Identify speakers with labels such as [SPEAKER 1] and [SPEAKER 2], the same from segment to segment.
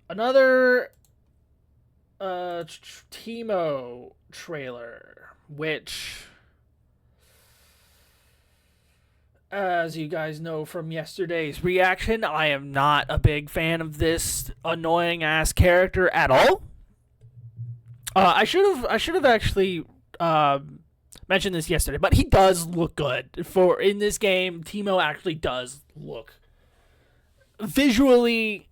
[SPEAKER 1] Another Teemo trailer, which, as you guys know from yesterday's reaction, I am not a big fan of this annoying ass character at all. I should have actually mentioned this yesterday, but he does look good for in this game. Teemo actually does look visually,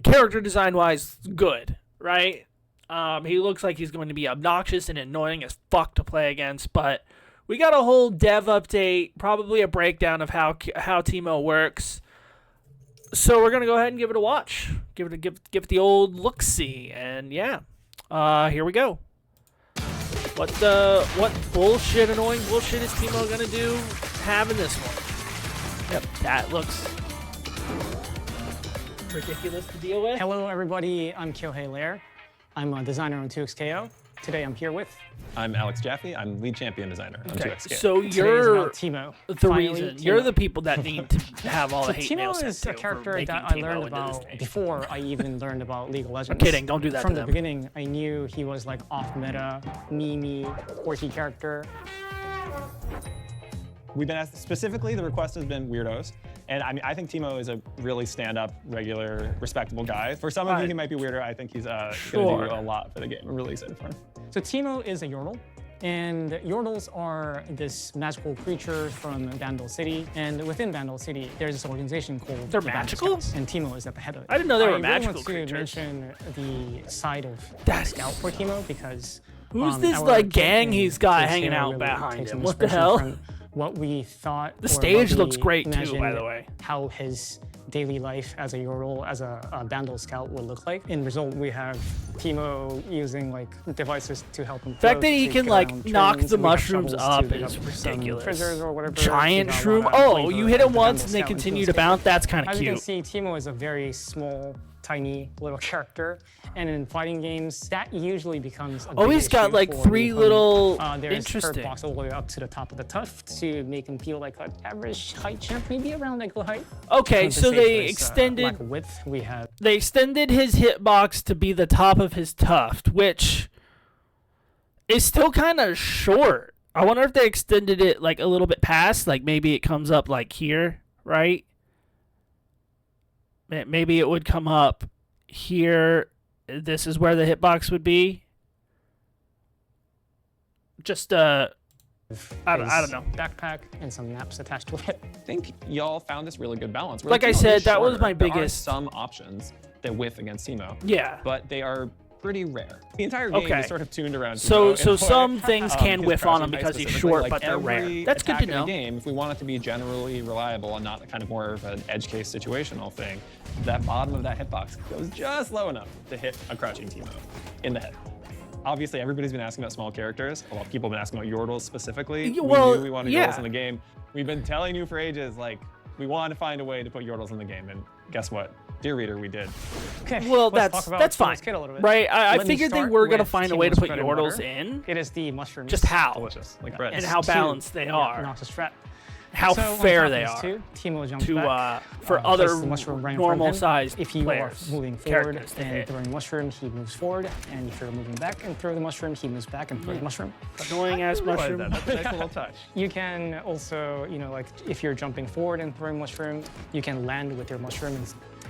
[SPEAKER 1] character design wise, good, right? He looks like he's going to be obnoxious and annoying as fuck to play against, but we got a whole dev update, probably a breakdown of how Teemo works. So we're gonna go ahead and give it a watch, give it the old look-see, and yeah, here we go. What bullshit, annoying bullshit is Teemo gonna do having this one? Yep, that looks ridiculous to deal with.
[SPEAKER 2] Hello everybody, I'm Kyohei Lair. I'm a designer on 2xKO. Today I'm here with...
[SPEAKER 3] I'm Alex Jaffe. I'm lead champion designer on 2xKO.
[SPEAKER 1] So you're
[SPEAKER 2] Teemo.
[SPEAKER 1] The reason. You're the people that need to have all the hate mail
[SPEAKER 2] Teemo
[SPEAKER 1] sent
[SPEAKER 2] is
[SPEAKER 1] to
[SPEAKER 2] a character that I learned about before I even learned about League of Legends.
[SPEAKER 1] I'm kidding, don't do that
[SPEAKER 2] From
[SPEAKER 1] to
[SPEAKER 2] the
[SPEAKER 1] them.
[SPEAKER 2] beginning, I knew he was like off-meta, meme-y, quirky character.
[SPEAKER 3] We've been asked, specifically the request has been weirdos. And I mean, I think Teemo is a really stand-up, regular, respectable guy. For some of you, he might be weirder. I think he's gonna do a lot for the game. I'm really excited for him.
[SPEAKER 2] So Teemo is a yordle. And yordles are this magical creature from Vandal City. And within Vandal City, there's this organization called
[SPEAKER 1] They're
[SPEAKER 2] the Vandal
[SPEAKER 1] magical?
[SPEAKER 2] Scouts, and Teemo is at the head of it.
[SPEAKER 1] I didn't know they were
[SPEAKER 2] I
[SPEAKER 1] magical
[SPEAKER 2] really
[SPEAKER 1] creatures.
[SPEAKER 2] want to mention the side of
[SPEAKER 1] That's-
[SPEAKER 2] Scout for Teemo because
[SPEAKER 1] Who's this
[SPEAKER 2] our
[SPEAKER 1] like
[SPEAKER 2] kit
[SPEAKER 1] gang
[SPEAKER 2] in
[SPEAKER 1] he's got
[SPEAKER 2] this
[SPEAKER 1] hanging
[SPEAKER 2] here
[SPEAKER 1] out
[SPEAKER 2] really
[SPEAKER 1] behind
[SPEAKER 2] takes
[SPEAKER 1] him?
[SPEAKER 2] some
[SPEAKER 1] What the
[SPEAKER 2] inspiration
[SPEAKER 1] hell?
[SPEAKER 2] from what we thought.
[SPEAKER 1] The
[SPEAKER 2] or
[SPEAKER 1] stage
[SPEAKER 2] what we
[SPEAKER 1] looks great too, by
[SPEAKER 2] imagined
[SPEAKER 1] the way.
[SPEAKER 2] How his daily life as a yordle, as a Vandal Scout would look like. In result, we have Teemo using like devices to help him.
[SPEAKER 1] The fact that he can like knock the mushrooms up is ridiculous.
[SPEAKER 2] Or whatever.
[SPEAKER 1] Giant
[SPEAKER 2] We got a
[SPEAKER 1] shroom.
[SPEAKER 2] lot of
[SPEAKER 1] Oh,
[SPEAKER 2] flavor
[SPEAKER 1] you hit
[SPEAKER 2] of
[SPEAKER 1] him
[SPEAKER 2] the
[SPEAKER 1] once
[SPEAKER 2] Vandal
[SPEAKER 1] and they
[SPEAKER 2] Scout
[SPEAKER 1] continue
[SPEAKER 2] into
[SPEAKER 1] to
[SPEAKER 2] his game.
[SPEAKER 1] bounce. That's kind of
[SPEAKER 2] As you can
[SPEAKER 1] cute.
[SPEAKER 2] see, Teemo is a very small, tiny little character, and in fighting games, that usually becomes a
[SPEAKER 1] Oh,
[SPEAKER 2] big
[SPEAKER 1] he's got
[SPEAKER 2] issue
[SPEAKER 1] like
[SPEAKER 2] for
[SPEAKER 1] three
[SPEAKER 2] the
[SPEAKER 1] little
[SPEAKER 2] opponent. There's
[SPEAKER 1] interesting.
[SPEAKER 2] hurt box all the way up to the top of the tuft to make him feel like an average height champ, maybe around ankle height.
[SPEAKER 1] Okay, so they
[SPEAKER 2] lack
[SPEAKER 1] extended
[SPEAKER 2] of width. We have
[SPEAKER 1] his hitbox to be the top of his tuft, which is still kind of short. I wonder if they extended it like a little bit past, like maybe it comes up like here, right? Maybe it would come up here. This is where the hitbox would be. Just I don't know.
[SPEAKER 2] backpack and some naps attached to it.
[SPEAKER 3] I think y'all found this really good balance.
[SPEAKER 1] Like I
[SPEAKER 3] Teemo
[SPEAKER 1] said,
[SPEAKER 3] is
[SPEAKER 1] that was
[SPEAKER 3] shorter.
[SPEAKER 1] my
[SPEAKER 3] There are
[SPEAKER 1] biggest-
[SPEAKER 3] some options that whiff against Teemo,
[SPEAKER 1] Yeah.
[SPEAKER 3] but they are pretty rare. The entire game
[SPEAKER 1] Okay.
[SPEAKER 3] is sort of tuned around
[SPEAKER 1] So
[SPEAKER 3] Teemo in a way.
[SPEAKER 1] some things can
[SPEAKER 3] His
[SPEAKER 1] whiff on him
[SPEAKER 3] crouching height
[SPEAKER 1] because he's
[SPEAKER 3] specifically,
[SPEAKER 1] short,
[SPEAKER 3] like
[SPEAKER 1] but they're rare.
[SPEAKER 3] every
[SPEAKER 1] That's good
[SPEAKER 3] attack
[SPEAKER 1] to
[SPEAKER 3] in the
[SPEAKER 1] know.
[SPEAKER 3] game, if we want it to be generally reliable and not kind of more of an edge case situational thing, that bottom of that hitbox goes just low enough to hit a crouching Teemo in the head. Obviously, everybody's been asking about small characters. A lot of people have been asking about yordles specifically.
[SPEAKER 1] Well,
[SPEAKER 3] we knew we wanted
[SPEAKER 1] yeah.
[SPEAKER 3] yordles in the game. We've been telling you for ages, like, we want to find a way to put yordles in the game, and guess what? Dear reader, we did.
[SPEAKER 2] Okay,
[SPEAKER 1] Well,
[SPEAKER 2] let's
[SPEAKER 1] that's
[SPEAKER 2] talk about
[SPEAKER 1] that's fine,
[SPEAKER 2] Teemo's kit a little bit.
[SPEAKER 1] right? I
[SPEAKER 2] Let me
[SPEAKER 1] figured they
[SPEAKER 2] start
[SPEAKER 1] were gonna
[SPEAKER 2] with
[SPEAKER 1] find a way to
[SPEAKER 2] Teemo's
[SPEAKER 1] put
[SPEAKER 2] bread and
[SPEAKER 1] yordles
[SPEAKER 2] butter.
[SPEAKER 1] in.
[SPEAKER 2] It is the mushrooms.
[SPEAKER 1] Just how
[SPEAKER 3] Delicious, like bread.
[SPEAKER 1] and how balanced they are,
[SPEAKER 2] Noxus Strat.
[SPEAKER 1] how
[SPEAKER 2] So on
[SPEAKER 1] fair
[SPEAKER 2] top of
[SPEAKER 1] they
[SPEAKER 2] this
[SPEAKER 1] are
[SPEAKER 2] too, Teemo jumps
[SPEAKER 1] to
[SPEAKER 2] back.
[SPEAKER 1] for
[SPEAKER 2] Place
[SPEAKER 1] other
[SPEAKER 2] the mushroom right in front of
[SPEAKER 1] normal
[SPEAKER 2] him.
[SPEAKER 1] sized
[SPEAKER 2] If you
[SPEAKER 1] players.
[SPEAKER 2] are moving forward
[SPEAKER 1] characters to
[SPEAKER 2] and
[SPEAKER 1] hit.
[SPEAKER 2] throwing mushroom, he moves forward. And if you're moving back and throw the mushroom, he moves back and throws the mushroom.
[SPEAKER 1] Annoying ass mushroom.
[SPEAKER 3] That's a nice little touch.
[SPEAKER 2] You can also, like if you're jumping forward and throwing mushroom, you can land with your mushroom.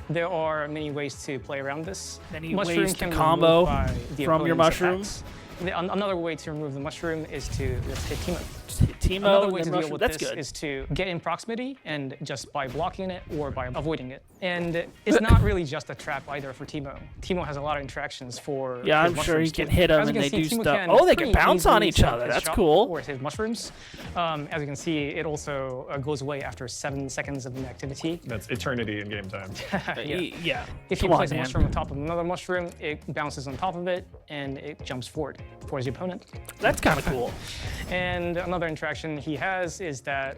[SPEAKER 2] There are many ways to play around this.
[SPEAKER 1] Many
[SPEAKER 2] Mushroom
[SPEAKER 1] ways to
[SPEAKER 2] can be
[SPEAKER 1] combo
[SPEAKER 2] removed by the
[SPEAKER 1] from your
[SPEAKER 2] opponent's
[SPEAKER 1] mushroom.
[SPEAKER 2] attacks. Another way to remove the mushroom is to let's hit Teemo.
[SPEAKER 1] Just hit Teemo
[SPEAKER 2] Another
[SPEAKER 1] and
[SPEAKER 2] way
[SPEAKER 1] then
[SPEAKER 2] to deal
[SPEAKER 1] mushroom.
[SPEAKER 2] with
[SPEAKER 1] That's
[SPEAKER 2] this
[SPEAKER 1] good.
[SPEAKER 2] is to get in proximity and just by blocking it or by avoiding it. And it's not really just a trap either for Teemo. Teemo has a lot of interactions for
[SPEAKER 1] Yeah,
[SPEAKER 2] his
[SPEAKER 1] I'm sure he
[SPEAKER 2] mushrooms
[SPEAKER 1] can
[SPEAKER 2] too.
[SPEAKER 1] hit 'em
[SPEAKER 2] As you
[SPEAKER 1] and
[SPEAKER 2] can
[SPEAKER 1] they
[SPEAKER 2] see,
[SPEAKER 1] do
[SPEAKER 2] Teemo
[SPEAKER 1] stuff.
[SPEAKER 2] can
[SPEAKER 1] Oh, they can
[SPEAKER 2] pretty
[SPEAKER 1] bounce on
[SPEAKER 2] easily
[SPEAKER 1] each
[SPEAKER 2] set
[SPEAKER 1] other.
[SPEAKER 2] his
[SPEAKER 1] That's
[SPEAKER 2] shot
[SPEAKER 1] cool.
[SPEAKER 2] Or his mushrooms. As you can see, it also goes away after 7 seconds of inactivity.
[SPEAKER 3] That's eternity in game time.
[SPEAKER 1] Yeah.
[SPEAKER 2] If you
[SPEAKER 1] Come on,
[SPEAKER 2] place a
[SPEAKER 1] man.
[SPEAKER 2] mushroom on top of another mushroom, it bounces on top of it and it jumps forward towards the opponent.
[SPEAKER 1] That's kind of cool.
[SPEAKER 2] And another interaction he has is that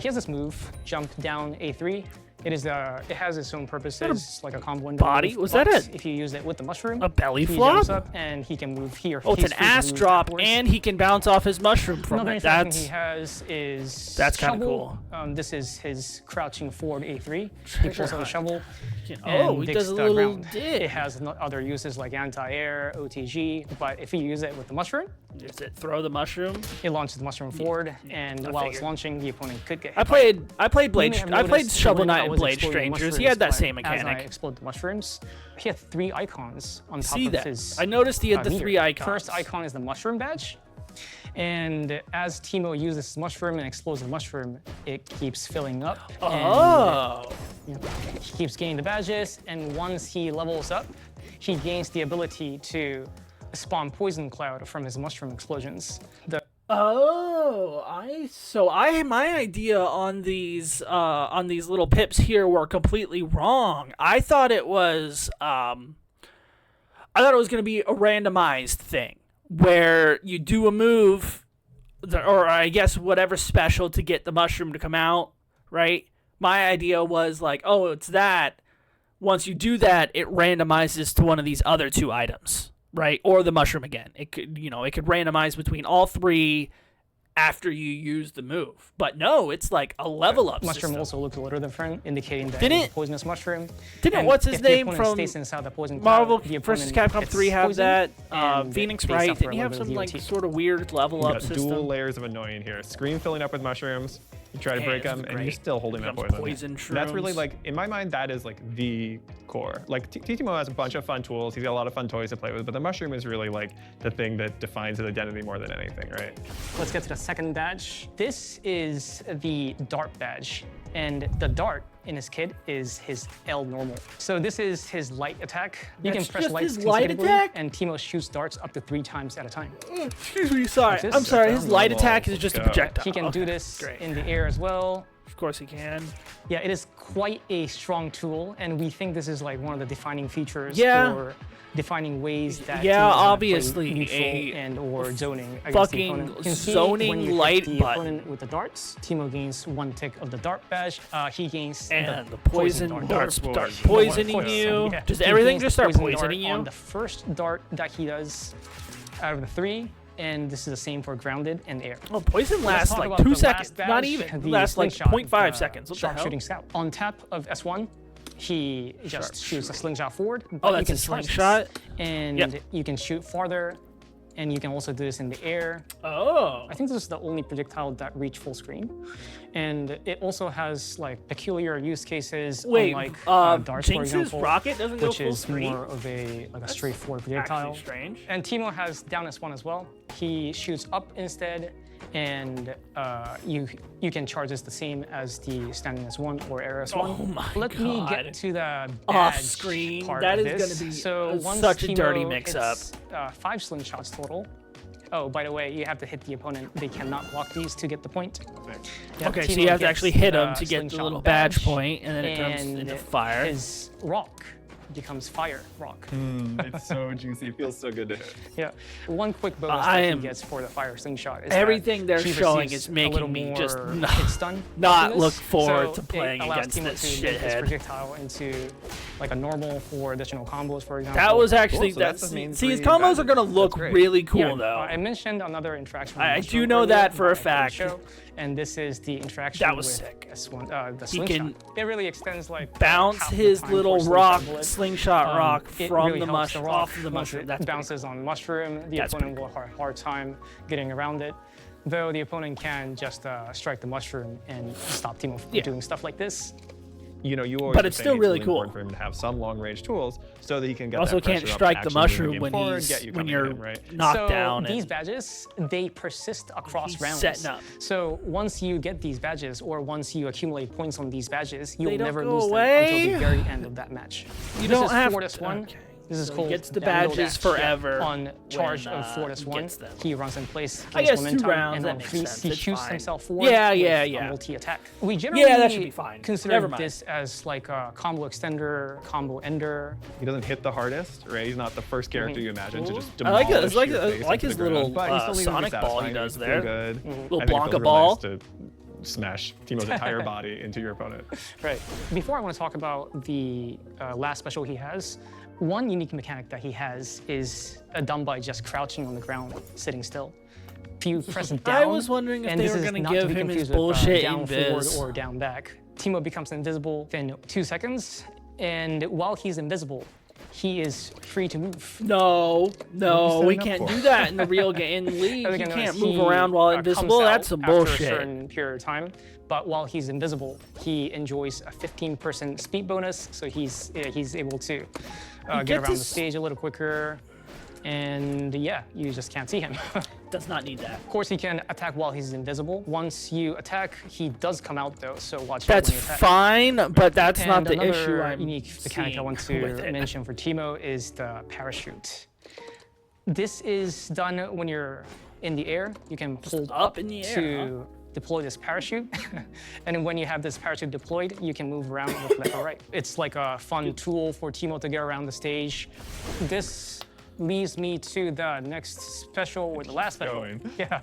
[SPEAKER 2] he has this move, jump down A3. It has its own purposes, like a combo in
[SPEAKER 1] body? Was that it?
[SPEAKER 2] If you use it with the mushroom,
[SPEAKER 1] A belly
[SPEAKER 2] he
[SPEAKER 1] flop?
[SPEAKER 2] jumps up and he can move here.
[SPEAKER 1] Oh, it's an ass drop, and he can bounce off his mushroom from
[SPEAKER 2] Another
[SPEAKER 1] it.
[SPEAKER 2] interaction
[SPEAKER 1] That's
[SPEAKER 2] he has is
[SPEAKER 1] that's kinda
[SPEAKER 2] shovel.
[SPEAKER 1] cool.
[SPEAKER 2] This is his crouching forward A3.
[SPEAKER 1] Trigger
[SPEAKER 2] Also a
[SPEAKER 1] hunt.
[SPEAKER 2] shovel.
[SPEAKER 1] Oh,
[SPEAKER 2] and
[SPEAKER 1] he
[SPEAKER 2] digs
[SPEAKER 1] does a
[SPEAKER 2] the
[SPEAKER 1] little
[SPEAKER 2] ground.
[SPEAKER 1] dig.
[SPEAKER 2] It has other uses like anti-air, OTG, but if you use it with the mushroom,
[SPEAKER 1] Does it throw the mushroom?
[SPEAKER 2] it launches the mushroom forward, and while it's
[SPEAKER 1] figured.
[SPEAKER 2] launching, the opponent could get hit.
[SPEAKER 1] I
[SPEAKER 2] by
[SPEAKER 1] played
[SPEAKER 2] it.
[SPEAKER 1] I played
[SPEAKER 2] You
[SPEAKER 1] Blade
[SPEAKER 2] may have
[SPEAKER 1] I played
[SPEAKER 2] noticed
[SPEAKER 1] Shovel
[SPEAKER 2] when I
[SPEAKER 1] Knight and
[SPEAKER 2] was
[SPEAKER 1] Blade
[SPEAKER 2] exploding
[SPEAKER 1] Strangers. He had that
[SPEAKER 2] mushrooms,
[SPEAKER 1] same
[SPEAKER 2] but As I
[SPEAKER 1] mechanic.
[SPEAKER 2] explode the mushrooms, he had 3 icons on top
[SPEAKER 1] See
[SPEAKER 2] of
[SPEAKER 1] that?
[SPEAKER 2] his
[SPEAKER 1] I noticed he had the
[SPEAKER 2] meter.
[SPEAKER 1] 3 icons.
[SPEAKER 2] First icon is the mushroom badge. And as Teemo uses this mushroom and explodes the mushroom, it keeps filling up.
[SPEAKER 1] Oh.
[SPEAKER 2] And he keeps gaining the badges, and once he levels up, he gains the ability to spawn poison cloud from his mushroom explosions.
[SPEAKER 1] Oh, my idea on these little pips here were completely wrong. I thought it was going to be a randomized thing where you do a move, or I guess whatever special to get the mushroom to come out, right? My idea was like, oh, it's that. Once you do that, it randomizes to one of these other 2 items, right? Or the mushroom again. It could randomize between all 3 after you use the move. But no, it's like a level up
[SPEAKER 2] Mushroom
[SPEAKER 1] system.
[SPEAKER 2] also looked a little different, indicating that
[SPEAKER 1] Didn't
[SPEAKER 2] it's a poisonous mushroom.
[SPEAKER 1] Didn't what's his
[SPEAKER 2] if the
[SPEAKER 1] name
[SPEAKER 2] opponent
[SPEAKER 1] from
[SPEAKER 2] stays inside the poison
[SPEAKER 1] Marvel
[SPEAKER 2] cloud, the
[SPEAKER 1] vs.
[SPEAKER 2] opponent
[SPEAKER 1] Capcom
[SPEAKER 2] gets
[SPEAKER 1] 3 have
[SPEAKER 2] poisoned,
[SPEAKER 1] that?
[SPEAKER 2] and
[SPEAKER 1] Phoenix
[SPEAKER 2] they
[SPEAKER 1] Wright,
[SPEAKER 2] suffer
[SPEAKER 1] didn't
[SPEAKER 2] a
[SPEAKER 1] he have
[SPEAKER 2] little
[SPEAKER 1] some
[SPEAKER 2] bit of
[SPEAKER 1] like
[SPEAKER 2] DOT.
[SPEAKER 1] sort of weird level
[SPEAKER 3] You
[SPEAKER 1] up
[SPEAKER 3] got
[SPEAKER 1] system?
[SPEAKER 3] dual layers of annoying here. Screen filling up with mushrooms. You try to
[SPEAKER 1] Man,
[SPEAKER 3] break
[SPEAKER 1] this is
[SPEAKER 3] them, and
[SPEAKER 1] great.
[SPEAKER 3] you're still holding that
[SPEAKER 1] Becomes
[SPEAKER 3] poison.
[SPEAKER 1] poison
[SPEAKER 3] That's really
[SPEAKER 1] shrooms.
[SPEAKER 3] like, in my mind, that is like the core. Like Teemo has a bunch of fun tools. He's got a lot of fun toys to play with, but the mushroom is really like the thing that defines his identity more than anything, right?
[SPEAKER 2] Let's get to the second badge. This is the dart badge, and the dart in his kit is his L normal. So this is his light attack. You
[SPEAKER 1] That's
[SPEAKER 2] can press
[SPEAKER 1] just
[SPEAKER 2] lights
[SPEAKER 1] his light
[SPEAKER 2] consecutively,
[SPEAKER 1] attack?
[SPEAKER 2] and Teemo shoots darts up to 3 times at a time.
[SPEAKER 1] Excuse me, sorry.
[SPEAKER 2] This
[SPEAKER 1] I'm
[SPEAKER 2] is
[SPEAKER 1] sorry. His light
[SPEAKER 3] normal.
[SPEAKER 1] attack is just a
[SPEAKER 3] Let's go.
[SPEAKER 1] projectile.
[SPEAKER 2] He can do
[SPEAKER 1] Okay,
[SPEAKER 2] this
[SPEAKER 1] great.
[SPEAKER 2] in the air as well.
[SPEAKER 1] Of course he can.
[SPEAKER 2] Yeah, it is quite a strong tool, and we think this is like one of the defining features
[SPEAKER 1] Yeah.
[SPEAKER 2] for defining ways that
[SPEAKER 1] Yeah,
[SPEAKER 2] teams are gonna play
[SPEAKER 1] obviously,
[SPEAKER 2] neutral
[SPEAKER 1] a
[SPEAKER 2] and or zoning against the
[SPEAKER 1] fucking
[SPEAKER 2] opponent. You can see
[SPEAKER 1] zoning
[SPEAKER 2] when you hit
[SPEAKER 1] light
[SPEAKER 2] the
[SPEAKER 1] button.
[SPEAKER 2] opponent with the darts. Teemo gains 1 tick of the dart badge. He gains
[SPEAKER 1] And the
[SPEAKER 2] poison
[SPEAKER 1] poison
[SPEAKER 2] dart.
[SPEAKER 1] darts
[SPEAKER 3] Poison.
[SPEAKER 1] start
[SPEAKER 3] Poison.
[SPEAKER 1] poisoning
[SPEAKER 2] Poison,
[SPEAKER 1] you.
[SPEAKER 2] yeah.
[SPEAKER 1] Does
[SPEAKER 2] He
[SPEAKER 1] everything
[SPEAKER 2] gains
[SPEAKER 1] just
[SPEAKER 2] the
[SPEAKER 1] start
[SPEAKER 2] poison dart
[SPEAKER 1] poisoning you?
[SPEAKER 2] on the first dart that he does out of the 3, and this is the same for grounded and air.
[SPEAKER 1] Oh, poison
[SPEAKER 2] Let's
[SPEAKER 1] lasts
[SPEAKER 2] like
[SPEAKER 1] like
[SPEAKER 2] about
[SPEAKER 1] 2
[SPEAKER 2] the
[SPEAKER 1] seconds.
[SPEAKER 2] last
[SPEAKER 1] Not
[SPEAKER 2] badge,
[SPEAKER 1] even.
[SPEAKER 2] the
[SPEAKER 1] Lasts like
[SPEAKER 2] slingshot,
[SPEAKER 1] 0.5 seconds. What the hell?
[SPEAKER 2] Sharpshooting scout. On tap of S1, he just shoots a slingshot forward.
[SPEAKER 1] Oh,
[SPEAKER 2] but
[SPEAKER 1] that's
[SPEAKER 2] you can
[SPEAKER 1] a
[SPEAKER 2] slice this,
[SPEAKER 1] slingshot?
[SPEAKER 2] And
[SPEAKER 1] Yep.
[SPEAKER 2] you can shoot farther, and you can also do this in the air.
[SPEAKER 1] Oh.
[SPEAKER 2] I think this is the only projectile that reach full screen. And it also has like peculiar use cases,
[SPEAKER 1] Wait,
[SPEAKER 2] unlike darts, for
[SPEAKER 1] Jinx's
[SPEAKER 2] example,
[SPEAKER 1] rocket doesn't go
[SPEAKER 2] which
[SPEAKER 1] full
[SPEAKER 2] is
[SPEAKER 1] screen?
[SPEAKER 2] more of a straightforward projectile.
[SPEAKER 1] Actually strange.
[SPEAKER 2] And Teemo has down S1 as well. He shoots up instead, and you can charge this the same as the standing S1 or air S1.
[SPEAKER 1] Oh my
[SPEAKER 2] Let me
[SPEAKER 1] God.
[SPEAKER 2] get to the
[SPEAKER 1] Off
[SPEAKER 2] badge
[SPEAKER 1] screen.
[SPEAKER 2] part
[SPEAKER 1] That
[SPEAKER 2] of
[SPEAKER 1] is
[SPEAKER 2] this.
[SPEAKER 1] gonna be
[SPEAKER 2] so once
[SPEAKER 1] such a
[SPEAKER 2] Teemo
[SPEAKER 1] dirty mix-up.
[SPEAKER 2] hits, 5 slingshots total. Oh, by the way, you have to hit the opponent. They cannot block these to get the point. Yeah,
[SPEAKER 1] Okay, so
[SPEAKER 2] Teemo
[SPEAKER 1] you have to
[SPEAKER 2] gets
[SPEAKER 1] actually hit
[SPEAKER 2] the
[SPEAKER 1] him to get the
[SPEAKER 2] slingshot
[SPEAKER 1] little badge point, and then it turns
[SPEAKER 2] and
[SPEAKER 1] into fire.
[SPEAKER 2] His rock becomes fire rock.
[SPEAKER 3] It's so juicy. It feels so good to hit.
[SPEAKER 2] Yeah. One quick bonus
[SPEAKER 1] I
[SPEAKER 2] that
[SPEAKER 1] am-
[SPEAKER 2] he gets for the fire slingshot is
[SPEAKER 1] Everything
[SPEAKER 2] that
[SPEAKER 1] they're
[SPEAKER 2] he
[SPEAKER 1] showing
[SPEAKER 2] receives
[SPEAKER 1] is
[SPEAKER 2] a
[SPEAKER 1] making
[SPEAKER 2] little
[SPEAKER 1] me
[SPEAKER 2] more
[SPEAKER 1] just
[SPEAKER 2] hit stun
[SPEAKER 1] not
[SPEAKER 2] after this.
[SPEAKER 1] look forward
[SPEAKER 2] So
[SPEAKER 1] to playing
[SPEAKER 2] it allows
[SPEAKER 1] against
[SPEAKER 2] Teemo
[SPEAKER 1] this
[SPEAKER 2] to make his
[SPEAKER 1] shithead.
[SPEAKER 2] projectile into like a normal for additional combos, for example.
[SPEAKER 1] That was actually
[SPEAKER 3] Cool, so that's
[SPEAKER 1] that's
[SPEAKER 3] the main
[SPEAKER 1] see his
[SPEAKER 3] 3
[SPEAKER 1] combos are
[SPEAKER 3] badges.
[SPEAKER 1] gonna look
[SPEAKER 3] That's great.
[SPEAKER 1] really cool
[SPEAKER 2] Yeah,
[SPEAKER 1] though.
[SPEAKER 2] I mentioned another interaction. with
[SPEAKER 1] I
[SPEAKER 2] Mushroom
[SPEAKER 1] do know
[SPEAKER 2] earlier,
[SPEAKER 1] that for a
[SPEAKER 2] but I couldn't
[SPEAKER 1] fact.
[SPEAKER 2] show, and this is the interaction
[SPEAKER 1] That was
[SPEAKER 2] with
[SPEAKER 1] sick.
[SPEAKER 2] S1, the
[SPEAKER 1] He
[SPEAKER 2] slingshot.
[SPEAKER 1] can
[SPEAKER 2] It really extends like
[SPEAKER 1] Bounce
[SPEAKER 2] half the
[SPEAKER 1] his
[SPEAKER 2] time for
[SPEAKER 1] little
[SPEAKER 2] a slingshot
[SPEAKER 1] rock
[SPEAKER 2] bullet.
[SPEAKER 1] slingshot rock
[SPEAKER 2] It
[SPEAKER 1] from
[SPEAKER 2] really
[SPEAKER 1] the
[SPEAKER 2] helps
[SPEAKER 1] mushroom
[SPEAKER 2] rock.
[SPEAKER 1] off of the
[SPEAKER 2] Once
[SPEAKER 1] mushroom.
[SPEAKER 2] it
[SPEAKER 1] That's pretty
[SPEAKER 2] bounces on mushroom, the
[SPEAKER 1] That's
[SPEAKER 2] opponent will have a hard time getting around it. Though the opponent can just strike the mushroom and stop Teemo from
[SPEAKER 1] Yeah.
[SPEAKER 2] doing stuff like this.
[SPEAKER 3] You know, you always
[SPEAKER 1] But
[SPEAKER 3] were
[SPEAKER 1] it's
[SPEAKER 3] saying
[SPEAKER 1] still really
[SPEAKER 3] really
[SPEAKER 1] cool.
[SPEAKER 3] important for him to have some long-range tools so that he can get
[SPEAKER 1] Also
[SPEAKER 3] that
[SPEAKER 1] can't
[SPEAKER 3] pressure up,
[SPEAKER 1] strike the
[SPEAKER 3] actually move
[SPEAKER 1] mushroom
[SPEAKER 3] game
[SPEAKER 1] when
[SPEAKER 3] forward,
[SPEAKER 1] he's
[SPEAKER 3] get you
[SPEAKER 1] when
[SPEAKER 3] coming
[SPEAKER 1] you're
[SPEAKER 3] in, right?
[SPEAKER 1] knocked
[SPEAKER 2] so
[SPEAKER 1] down.
[SPEAKER 2] these
[SPEAKER 1] And
[SPEAKER 2] badges, they persist across
[SPEAKER 1] He's
[SPEAKER 2] rounds.
[SPEAKER 1] setting up.
[SPEAKER 2] So once you get these badges, or once you accumulate points on these badges, you'll
[SPEAKER 1] They don't
[SPEAKER 2] never
[SPEAKER 1] go
[SPEAKER 2] lose
[SPEAKER 1] away?
[SPEAKER 2] them until the very end of that match.
[SPEAKER 1] You
[SPEAKER 2] This
[SPEAKER 1] don't
[SPEAKER 2] is
[SPEAKER 1] have
[SPEAKER 2] 4-1.
[SPEAKER 1] okay.
[SPEAKER 2] This is
[SPEAKER 1] So he
[SPEAKER 2] called
[SPEAKER 1] gets the
[SPEAKER 2] downhill
[SPEAKER 1] badges
[SPEAKER 2] dash.
[SPEAKER 1] forever
[SPEAKER 2] On charge
[SPEAKER 1] when,
[SPEAKER 2] of
[SPEAKER 1] he
[SPEAKER 2] 4-1,
[SPEAKER 1] gets them.
[SPEAKER 2] he runs in place,
[SPEAKER 1] I
[SPEAKER 2] gains
[SPEAKER 1] guess 2
[SPEAKER 2] momentum,
[SPEAKER 1] rounds,
[SPEAKER 2] and
[SPEAKER 1] that
[SPEAKER 2] on
[SPEAKER 1] makes
[SPEAKER 2] 3,
[SPEAKER 1] sense.
[SPEAKER 2] he
[SPEAKER 1] It's
[SPEAKER 2] shoots
[SPEAKER 1] fine.
[SPEAKER 2] himself forward
[SPEAKER 1] Yeah,
[SPEAKER 2] with
[SPEAKER 1] yeah,
[SPEAKER 2] a
[SPEAKER 1] yeah.
[SPEAKER 2] multi-attack. We generally
[SPEAKER 1] that should be fine.
[SPEAKER 2] consider
[SPEAKER 1] Never mind.
[SPEAKER 2] this as like a combo extender, combo ender.
[SPEAKER 3] He doesn't hit the hardest, right? He's not the first character you imagine to just
[SPEAKER 1] I like
[SPEAKER 3] demolish
[SPEAKER 1] it. I like
[SPEAKER 3] your
[SPEAKER 1] it.
[SPEAKER 3] face
[SPEAKER 1] I like
[SPEAKER 3] into
[SPEAKER 1] his
[SPEAKER 3] the ground.
[SPEAKER 1] little
[SPEAKER 3] But he still needs to be
[SPEAKER 1] Sonic ball he
[SPEAKER 3] satisfying,
[SPEAKER 1] does
[SPEAKER 3] feel
[SPEAKER 1] there.
[SPEAKER 3] Good.
[SPEAKER 1] Little
[SPEAKER 3] I think it feels
[SPEAKER 1] Blanca
[SPEAKER 3] really
[SPEAKER 1] ball.
[SPEAKER 3] nice to smash Teemo's entire body into your opponent.
[SPEAKER 2] Right. Before I want to talk about the last special he has, one unique mechanic that he has is done by just crouching on the ground, sitting still. If you press down,
[SPEAKER 1] I was wondering if
[SPEAKER 2] and
[SPEAKER 1] they
[SPEAKER 2] this
[SPEAKER 1] were
[SPEAKER 2] is
[SPEAKER 1] going to
[SPEAKER 2] not
[SPEAKER 1] give
[SPEAKER 2] be
[SPEAKER 1] him his
[SPEAKER 2] confused with,
[SPEAKER 1] bullshit
[SPEAKER 2] down forward
[SPEAKER 1] invis.
[SPEAKER 2] or down back. Teemo becomes invisible in 2 seconds, and while he's invisible, he is free to move.
[SPEAKER 1] No,
[SPEAKER 3] setting
[SPEAKER 1] we
[SPEAKER 3] up
[SPEAKER 1] can't
[SPEAKER 3] for?
[SPEAKER 1] do that in the real game. In League,
[SPEAKER 2] As
[SPEAKER 1] you
[SPEAKER 2] can
[SPEAKER 1] can't
[SPEAKER 2] notice,
[SPEAKER 1] move
[SPEAKER 2] he,
[SPEAKER 1] around while
[SPEAKER 2] comes
[SPEAKER 1] invisible.
[SPEAKER 2] out
[SPEAKER 1] That's some
[SPEAKER 2] after a
[SPEAKER 1] bullshit.
[SPEAKER 2] certain period of time. But while he's invisible, he enjoys a 15% speed bonus, so he's able to get
[SPEAKER 1] get
[SPEAKER 2] around
[SPEAKER 1] to
[SPEAKER 2] the stage a little quicker. And yeah, you just can't see him.
[SPEAKER 1] Does not need that.
[SPEAKER 2] Of course, he can attack while he's invisible. Once you attack, he does come out though, so watch out
[SPEAKER 1] That's
[SPEAKER 2] when you attack.
[SPEAKER 1] fine, but that's
[SPEAKER 2] And
[SPEAKER 1] not the
[SPEAKER 2] another
[SPEAKER 1] issue I'm
[SPEAKER 2] unique mechanic I
[SPEAKER 1] seeing
[SPEAKER 2] want
[SPEAKER 1] with
[SPEAKER 2] to
[SPEAKER 1] it.
[SPEAKER 2] mention for Teemo is the parachute. This is done when you're in the air. You can hold
[SPEAKER 1] up in the air,
[SPEAKER 2] to deploy this parachute. And then when you have this parachute deployed, you can move around with left or right. It's like a fun tool for Teemo to get around the stage. This leads me to the next special, or the last special.
[SPEAKER 3] Going.
[SPEAKER 2] Yeah.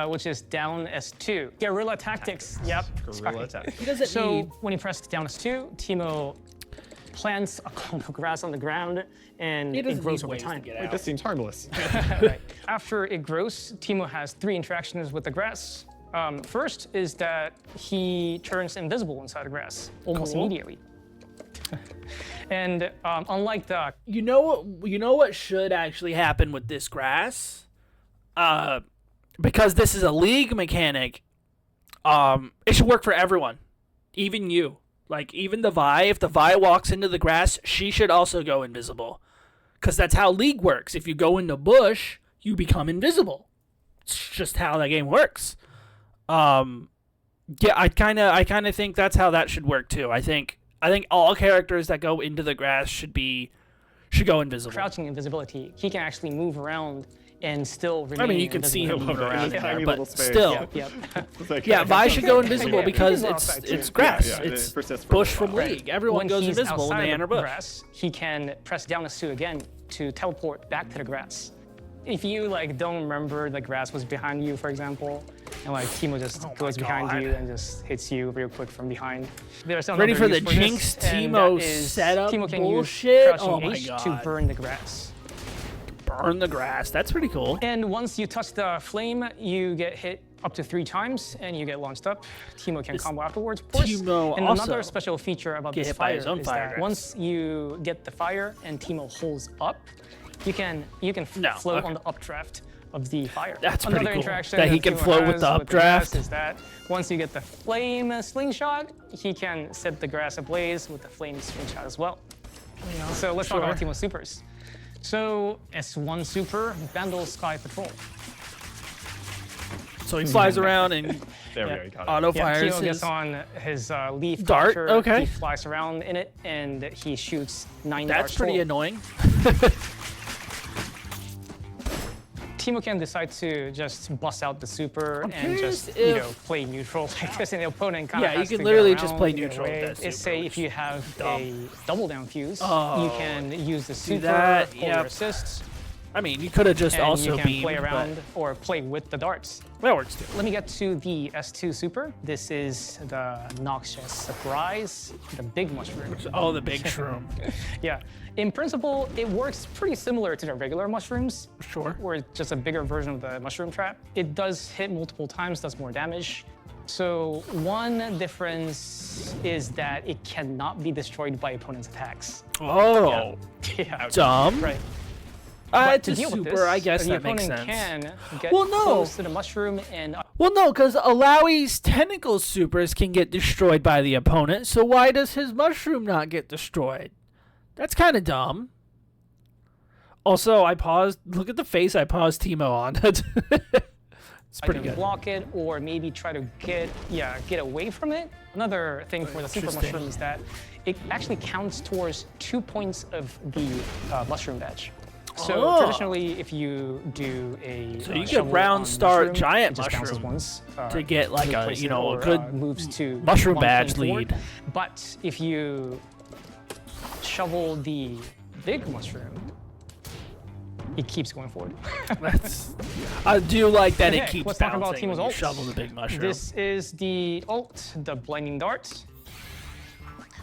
[SPEAKER 2] Which is down S2. Guerrilla tactics. Yep.
[SPEAKER 3] Guerrilla attack.
[SPEAKER 1] He doesn't
[SPEAKER 2] So
[SPEAKER 1] need.
[SPEAKER 2] when you press down S2, Teemo plants a cone of grass on the ground, and
[SPEAKER 1] He
[SPEAKER 2] it
[SPEAKER 1] doesn't
[SPEAKER 2] grows
[SPEAKER 1] need
[SPEAKER 2] over
[SPEAKER 1] ways to
[SPEAKER 2] time.
[SPEAKER 1] get out.
[SPEAKER 3] This seems harmless.
[SPEAKER 2] Right. After it grows, Teemo has 3 interactions with the grass. First is that he turns invisible inside the grass almost
[SPEAKER 1] Cool.
[SPEAKER 2] immediately. And unlike the
[SPEAKER 1] You know what should actually happen with this grass? Because this is a League mechanic, it should work for everyone. Even you. Like, even the Vi. If the Vi walks into the grass, she should also go invisible. Because that's how League works. If you go in the bush, you become invisible. It's just how that game works. Yeah, I kind of think that's how that should work too. I think all characters that go into the grass should go invisible.
[SPEAKER 2] crouching invisibility, he can actually move around and still remain
[SPEAKER 1] I mean, you can see him
[SPEAKER 2] invisible.
[SPEAKER 1] move around in
[SPEAKER 3] Yeah,
[SPEAKER 1] there,
[SPEAKER 3] tiny
[SPEAKER 1] but
[SPEAKER 3] little space.
[SPEAKER 1] still.
[SPEAKER 2] Yep, yep.
[SPEAKER 3] It's like-
[SPEAKER 1] Yeah, Vi should go invisible
[SPEAKER 2] Yeah,
[SPEAKER 1] because
[SPEAKER 2] he can go
[SPEAKER 1] it's
[SPEAKER 2] outside, too.
[SPEAKER 1] it's grass.
[SPEAKER 3] Yeah, it
[SPEAKER 1] it's
[SPEAKER 3] persists for a
[SPEAKER 1] bush
[SPEAKER 3] little
[SPEAKER 1] from
[SPEAKER 3] while.
[SPEAKER 1] League. Everyone
[SPEAKER 2] When
[SPEAKER 1] goes
[SPEAKER 2] he's
[SPEAKER 1] invisible when
[SPEAKER 2] outside
[SPEAKER 1] they
[SPEAKER 2] of
[SPEAKER 1] enter
[SPEAKER 2] the
[SPEAKER 1] bush.
[SPEAKER 2] grass, he can press down S2 again to teleport back to the grass. If you like don't remember the grass was behind you, for example, and like Teemo just goes behind
[SPEAKER 1] God.
[SPEAKER 2] you and just hits you real quick from behind. There's
[SPEAKER 1] Ready
[SPEAKER 2] another
[SPEAKER 1] for the
[SPEAKER 2] use this,
[SPEAKER 1] Jinx
[SPEAKER 2] and
[SPEAKER 1] Teemo
[SPEAKER 2] that is
[SPEAKER 1] setup
[SPEAKER 2] Teemo can
[SPEAKER 1] bullshit?
[SPEAKER 2] use crouching
[SPEAKER 1] Oh my
[SPEAKER 2] H
[SPEAKER 1] God.
[SPEAKER 2] to burn the grass.
[SPEAKER 1] Burn the grass. That's pretty cool.
[SPEAKER 2] And once you touch the flame, you get hit up to 3 times and you get launched up. Teemo can combo afterwards, of course.
[SPEAKER 1] Teemo
[SPEAKER 2] and
[SPEAKER 1] also
[SPEAKER 2] another special feature about
[SPEAKER 1] get
[SPEAKER 2] this
[SPEAKER 1] hit by
[SPEAKER 2] fire
[SPEAKER 1] his own
[SPEAKER 2] is
[SPEAKER 1] fire
[SPEAKER 2] that
[SPEAKER 1] grass.
[SPEAKER 2] once you get the fire and Teemo holds up, you can
[SPEAKER 1] No,
[SPEAKER 2] float
[SPEAKER 1] okay.
[SPEAKER 2] on the updraft of the fire.
[SPEAKER 1] That's pretty
[SPEAKER 2] Another
[SPEAKER 1] cool,
[SPEAKER 2] interaction
[SPEAKER 1] that he can
[SPEAKER 2] Teemo
[SPEAKER 1] float with
[SPEAKER 2] has
[SPEAKER 1] the
[SPEAKER 2] grass
[SPEAKER 1] updraft.
[SPEAKER 2] is that once you get the flame slingshot, he can set the grass ablaze with the flame slingshot as well. So let's talk about Teemo supers. So S1 super, Vandal Sky Patrol.
[SPEAKER 1] So he flies around and
[SPEAKER 3] There we
[SPEAKER 2] Yeah.
[SPEAKER 3] go. You got it.
[SPEAKER 1] auto
[SPEAKER 2] Yeah,
[SPEAKER 1] fires
[SPEAKER 2] Teemo gets
[SPEAKER 1] his.
[SPEAKER 2] on his leaf
[SPEAKER 1] Dart,
[SPEAKER 2] launcher,
[SPEAKER 1] okay.
[SPEAKER 2] He flies around in it, and he shoots 9
[SPEAKER 1] That's
[SPEAKER 2] darts
[SPEAKER 1] pretty
[SPEAKER 2] total.
[SPEAKER 1] annoying.
[SPEAKER 2] Teemo can decide to just bust out the super and
[SPEAKER 1] curious
[SPEAKER 2] just,
[SPEAKER 1] if-
[SPEAKER 2] play neutral like this, and the opponent kind of
[SPEAKER 1] Yeah, you
[SPEAKER 2] has
[SPEAKER 1] can
[SPEAKER 2] to
[SPEAKER 1] literally
[SPEAKER 2] get
[SPEAKER 1] just
[SPEAKER 2] around,
[SPEAKER 1] play
[SPEAKER 2] get
[SPEAKER 1] neutral with
[SPEAKER 2] away.
[SPEAKER 1] that
[SPEAKER 2] It's
[SPEAKER 1] super,
[SPEAKER 2] say
[SPEAKER 1] which
[SPEAKER 2] if you have
[SPEAKER 1] dumb.
[SPEAKER 2] a double down fuse,
[SPEAKER 1] Oh.
[SPEAKER 2] you can use the super,
[SPEAKER 1] that,
[SPEAKER 2] hold
[SPEAKER 1] yep.
[SPEAKER 2] your assists,
[SPEAKER 1] I mean, you could have just
[SPEAKER 2] and
[SPEAKER 1] also
[SPEAKER 2] you can
[SPEAKER 1] beamed,
[SPEAKER 2] play
[SPEAKER 1] but
[SPEAKER 2] around or play with the darts.
[SPEAKER 1] that works too.
[SPEAKER 2] Let me get to the S2 super. This is the Noxious Surprise, the big mushroom.
[SPEAKER 1] Oh, the big shroom.
[SPEAKER 2] Yeah. In principle, it works pretty similar to the regular mushrooms,
[SPEAKER 1] Sure.
[SPEAKER 2] where it's just a bigger version of the mushroom trap. It does hit multiple times, does more damage. So one difference is that it cannot be destroyed by opponent's attacks.
[SPEAKER 1] Oh,
[SPEAKER 2] Yeah.
[SPEAKER 1] dumb.
[SPEAKER 2] Right.
[SPEAKER 1] It's
[SPEAKER 2] To
[SPEAKER 1] a
[SPEAKER 2] deal with
[SPEAKER 1] super.
[SPEAKER 2] this,
[SPEAKER 1] I guess
[SPEAKER 2] the
[SPEAKER 1] that makes
[SPEAKER 2] opponent
[SPEAKER 1] sense.
[SPEAKER 2] can get
[SPEAKER 1] Well, no.
[SPEAKER 2] close to the mushroom and
[SPEAKER 1] Well, no, because Alawi's tentacle supers can get destroyed by the opponent, so why does his mushroom not get destroyed? That's kind of dumb. Also, I paused. Look at the face I paused Teemo on. It's pretty
[SPEAKER 2] either
[SPEAKER 1] good.
[SPEAKER 2] block it or maybe try to get away from it. Another thing for the super
[SPEAKER 1] Interesting.
[SPEAKER 2] mushroom is that it actually counts towards 2 points of the mushroom badge. So
[SPEAKER 1] Oh.
[SPEAKER 2] traditionally, if you do a
[SPEAKER 1] So you get
[SPEAKER 2] shovel
[SPEAKER 1] round
[SPEAKER 2] on
[SPEAKER 1] start
[SPEAKER 2] mushroom,
[SPEAKER 1] giant
[SPEAKER 2] it just bounces
[SPEAKER 1] mushroom
[SPEAKER 2] once,
[SPEAKER 1] to get like a
[SPEAKER 2] replace it
[SPEAKER 1] a
[SPEAKER 2] or,
[SPEAKER 1] good
[SPEAKER 2] moves to
[SPEAKER 1] mushroom
[SPEAKER 2] 1
[SPEAKER 1] badge
[SPEAKER 2] point forward.
[SPEAKER 1] lead.
[SPEAKER 2] But if you shovel the big mushroom, he keeps going forward.
[SPEAKER 1] That's, I do like that
[SPEAKER 2] Okay,
[SPEAKER 1] it keeps
[SPEAKER 2] let's talk about
[SPEAKER 1] bouncing when
[SPEAKER 2] Teemo's
[SPEAKER 1] you
[SPEAKER 2] ult.
[SPEAKER 1] shovel the big mushroom.
[SPEAKER 2] This is the ult, the blinding dart.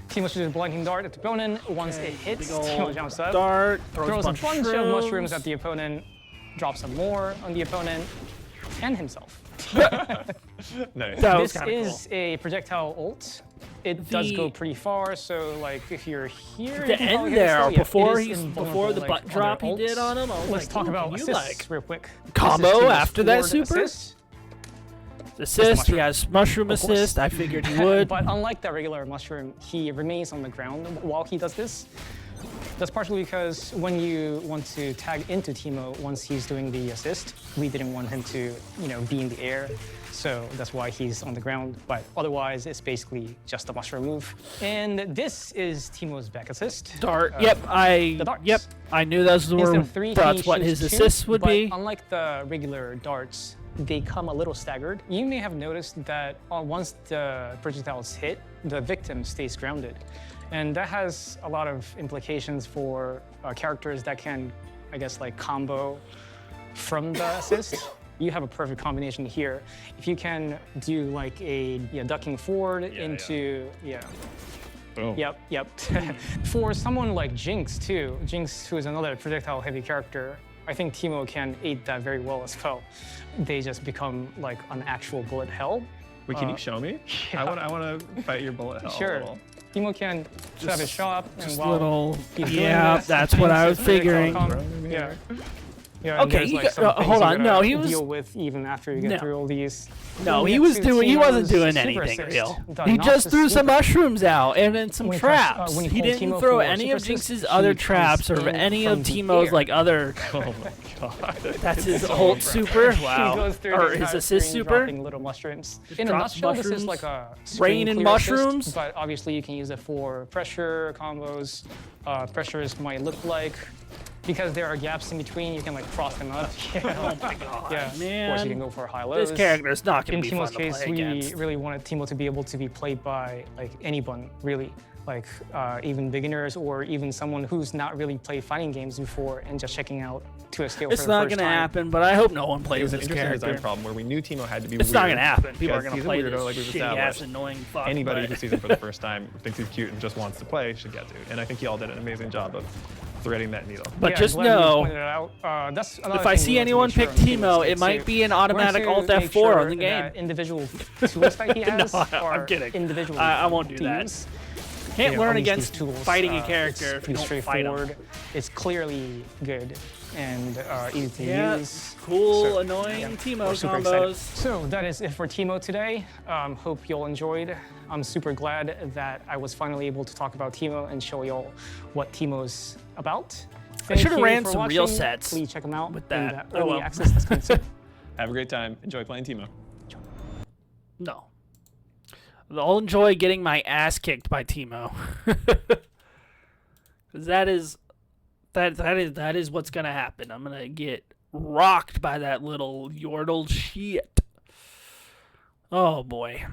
[SPEAKER 2] Teemo shoots a blinding dart at the opponent. Once it hits,
[SPEAKER 1] Big ol'
[SPEAKER 2] Teemo jumps up,
[SPEAKER 1] dart,
[SPEAKER 2] throws a bunch of
[SPEAKER 1] shrooms.
[SPEAKER 2] mushrooms at the opponent, drops some more on the opponent, and himself.
[SPEAKER 3] Nice.
[SPEAKER 1] That was
[SPEAKER 2] This
[SPEAKER 1] kinda
[SPEAKER 2] is a projectile ult. It does go pretty far, so like if you're here,
[SPEAKER 1] The
[SPEAKER 2] you can probably
[SPEAKER 1] end
[SPEAKER 2] hit it
[SPEAKER 1] there,
[SPEAKER 2] still. Yeah,
[SPEAKER 1] before
[SPEAKER 2] it is
[SPEAKER 1] he's
[SPEAKER 2] invulnerable
[SPEAKER 1] before the
[SPEAKER 2] like
[SPEAKER 1] butt
[SPEAKER 2] other
[SPEAKER 1] drop he
[SPEAKER 2] ults.
[SPEAKER 1] did on him. I was
[SPEAKER 2] Let's
[SPEAKER 1] like,
[SPEAKER 2] talk
[SPEAKER 1] ooh,
[SPEAKER 2] about
[SPEAKER 1] can you,
[SPEAKER 2] assists
[SPEAKER 1] like,
[SPEAKER 2] real quick.
[SPEAKER 1] combo
[SPEAKER 2] This is Teemo's
[SPEAKER 1] after that
[SPEAKER 2] forward
[SPEAKER 1] super?
[SPEAKER 2] assist.
[SPEAKER 1] assist. He
[SPEAKER 2] mushroom.
[SPEAKER 1] has mushroom
[SPEAKER 2] Of course.
[SPEAKER 1] assist. I figured he would.
[SPEAKER 2] But unlike the regular mushroom, he remains on the ground while he does this. That's partially because when you want to tag into Teemo once he's doing the assist, we didn't want him to, be in the air. So that's why he's on the ground. But otherwise, it's basically just a mushroom move. And this is Teemo's back assist.
[SPEAKER 1] Dart.
[SPEAKER 2] The darts.
[SPEAKER 1] Yep. I knew those
[SPEAKER 2] Instead
[SPEAKER 1] were
[SPEAKER 2] of three,
[SPEAKER 1] that's
[SPEAKER 2] he
[SPEAKER 1] what
[SPEAKER 2] shoots
[SPEAKER 1] his
[SPEAKER 2] two,
[SPEAKER 1] assists would
[SPEAKER 2] but
[SPEAKER 1] be.
[SPEAKER 2] unlike the regular darts, they come a little staggered. You may have noticed that once the projectiles hit, the victim stays grounded. And that has a lot of implications for characters that can, I guess, like combo from the assist. You have a perfect combination here. If you can do like a ducking forward into,
[SPEAKER 3] Boom.
[SPEAKER 2] Yep. For someone like Jinx too, Jinx who is another projectile heavy character, I think Teemo can aid that very well as well. They just become like an actual bullet hell.
[SPEAKER 3] Wait, can you show me?
[SPEAKER 2] yeah.
[SPEAKER 3] I want to fight your bullet hell a
[SPEAKER 2] Sure.
[SPEAKER 3] little.
[SPEAKER 2] Teemo can set up his shop and
[SPEAKER 1] Just
[SPEAKER 2] while
[SPEAKER 1] little.
[SPEAKER 2] he's doing
[SPEAKER 1] Yeah,
[SPEAKER 2] this,
[SPEAKER 1] that's what I was
[SPEAKER 2] Jinx's projectile
[SPEAKER 1] figuring.
[SPEAKER 2] come- Yeah. Yeah, and
[SPEAKER 1] Okay,
[SPEAKER 2] there's,
[SPEAKER 1] you
[SPEAKER 2] like,
[SPEAKER 1] got-
[SPEAKER 2] some things
[SPEAKER 1] hold
[SPEAKER 2] you
[SPEAKER 1] on,
[SPEAKER 2] gotta
[SPEAKER 1] no, he was-
[SPEAKER 2] deal with even after you get
[SPEAKER 1] No.
[SPEAKER 2] through all these.
[SPEAKER 1] No,
[SPEAKER 2] We
[SPEAKER 1] he
[SPEAKER 2] get
[SPEAKER 1] was
[SPEAKER 2] to
[SPEAKER 1] doing. He wasn't
[SPEAKER 2] Teemo's
[SPEAKER 1] doing
[SPEAKER 2] super
[SPEAKER 1] anything
[SPEAKER 2] assist,
[SPEAKER 1] real.
[SPEAKER 2] the
[SPEAKER 1] He
[SPEAKER 2] not
[SPEAKER 1] just
[SPEAKER 2] the
[SPEAKER 1] threw some
[SPEAKER 2] super.
[SPEAKER 1] mushrooms out and then some
[SPEAKER 2] When he pressed-
[SPEAKER 1] traps.
[SPEAKER 2] when he
[SPEAKER 1] He
[SPEAKER 2] pulled
[SPEAKER 1] didn't
[SPEAKER 2] Teemo
[SPEAKER 1] throw
[SPEAKER 2] for
[SPEAKER 1] any
[SPEAKER 2] super
[SPEAKER 1] of Jinx's
[SPEAKER 2] assist,
[SPEAKER 1] other
[SPEAKER 2] he comes
[SPEAKER 1] traps or
[SPEAKER 2] in
[SPEAKER 1] any
[SPEAKER 2] from
[SPEAKER 1] of
[SPEAKER 2] the
[SPEAKER 1] Teemo's
[SPEAKER 2] air.
[SPEAKER 1] like other.
[SPEAKER 3] Oh my god.
[SPEAKER 1] That's his
[SPEAKER 3] so
[SPEAKER 1] ult
[SPEAKER 3] impressive.
[SPEAKER 1] super.
[SPEAKER 2] He
[SPEAKER 1] Wow.
[SPEAKER 2] goes through
[SPEAKER 1] Or
[SPEAKER 2] the
[SPEAKER 1] his
[SPEAKER 2] entire
[SPEAKER 1] assist
[SPEAKER 2] screen
[SPEAKER 1] super.
[SPEAKER 2] dropping little mushrooms. In a
[SPEAKER 1] drops
[SPEAKER 2] nutshell, this is
[SPEAKER 1] mushrooms,
[SPEAKER 2] like a
[SPEAKER 1] rain
[SPEAKER 2] screen
[SPEAKER 1] and
[SPEAKER 2] clear assist,
[SPEAKER 1] mushrooms.
[SPEAKER 2] but obviously you can use it for pressure combos. Pressures might look like, because there are gaps in between, you can like cross them up.
[SPEAKER 1] Oh my god,
[SPEAKER 2] Yeah, of course
[SPEAKER 1] man.
[SPEAKER 2] you can go for high lows.
[SPEAKER 1] This character is not
[SPEAKER 2] In
[SPEAKER 1] going to be
[SPEAKER 2] Teemo's
[SPEAKER 1] fun to
[SPEAKER 2] case,
[SPEAKER 1] play
[SPEAKER 2] we
[SPEAKER 1] against.
[SPEAKER 2] really wanted Teemo to be able to be played by like anyone, really. Like even beginners or even someone who's not really played fighting games before and just checking out to a scale
[SPEAKER 1] It's
[SPEAKER 2] for the
[SPEAKER 1] not
[SPEAKER 2] first
[SPEAKER 1] going to
[SPEAKER 2] time.
[SPEAKER 1] happen, but I hope no one
[SPEAKER 3] It
[SPEAKER 1] plays
[SPEAKER 3] was an
[SPEAKER 1] this
[SPEAKER 3] interesting
[SPEAKER 1] character.
[SPEAKER 3] design problem where we knew Teemo had to be
[SPEAKER 1] It's
[SPEAKER 3] weird.
[SPEAKER 1] not going to happen. People are
[SPEAKER 3] because
[SPEAKER 1] going to
[SPEAKER 3] he's a
[SPEAKER 1] play
[SPEAKER 3] weirdo,
[SPEAKER 1] this
[SPEAKER 3] like we've
[SPEAKER 1] shitty ass
[SPEAKER 3] established.
[SPEAKER 1] annoying fuck.
[SPEAKER 3] Anybody
[SPEAKER 1] but-
[SPEAKER 3] who sees him for the first time, thinks he's cute and just wants to play should get to. And I think y'all did an amazing job of threading that needle.
[SPEAKER 1] But
[SPEAKER 2] Yeah,
[SPEAKER 1] just
[SPEAKER 2] glad you
[SPEAKER 1] know,
[SPEAKER 2] pointed it out. That's another
[SPEAKER 1] if I
[SPEAKER 2] thing
[SPEAKER 1] see
[SPEAKER 2] we want to
[SPEAKER 1] anyone
[SPEAKER 2] make sure
[SPEAKER 1] pick
[SPEAKER 2] on Teemo's
[SPEAKER 1] Teemo,
[SPEAKER 2] case
[SPEAKER 1] it might
[SPEAKER 2] too.
[SPEAKER 1] be an
[SPEAKER 2] We want
[SPEAKER 1] automatic
[SPEAKER 2] to
[SPEAKER 1] Alt
[SPEAKER 2] make
[SPEAKER 1] F4
[SPEAKER 2] sure
[SPEAKER 1] on the game.
[SPEAKER 2] that individual tools that he has
[SPEAKER 1] No,
[SPEAKER 2] are
[SPEAKER 1] I'm kidding.
[SPEAKER 2] individual.
[SPEAKER 1] I won't do
[SPEAKER 2] to
[SPEAKER 1] that.
[SPEAKER 2] use.
[SPEAKER 1] Can't
[SPEAKER 2] Yeah,
[SPEAKER 1] learn
[SPEAKER 2] all these
[SPEAKER 1] against
[SPEAKER 2] tools,
[SPEAKER 1] fighting a
[SPEAKER 2] it's
[SPEAKER 1] character if you
[SPEAKER 2] pretty
[SPEAKER 1] don't fight him.
[SPEAKER 2] straightforward. It's clearly good and easy to
[SPEAKER 1] Yeah,
[SPEAKER 2] use.
[SPEAKER 1] cool,
[SPEAKER 2] So,
[SPEAKER 1] annoying
[SPEAKER 2] yeah,
[SPEAKER 1] Teemo
[SPEAKER 2] we're super excited.
[SPEAKER 1] combos.
[SPEAKER 2] So that is it for Teemo today. Hope you all enjoyed. I'm super glad that I was finally able to talk about Teemo and show y'all what Teemo's about. Thank
[SPEAKER 1] should've
[SPEAKER 2] you
[SPEAKER 1] ran
[SPEAKER 2] for
[SPEAKER 1] some real
[SPEAKER 2] watching.
[SPEAKER 1] sets
[SPEAKER 2] Please check them out
[SPEAKER 1] with
[SPEAKER 2] in
[SPEAKER 1] that.
[SPEAKER 2] the
[SPEAKER 1] Oh,
[SPEAKER 2] early
[SPEAKER 1] well.
[SPEAKER 2] access that's coming soon.
[SPEAKER 3] Have a great time. Enjoy playing Teemo.
[SPEAKER 1] No. I'll enjoy getting my ass kicked by Teemo. 'Cause that is what's gonna happen. I'm gonna get rocked by that little yordle shit. Oh boy.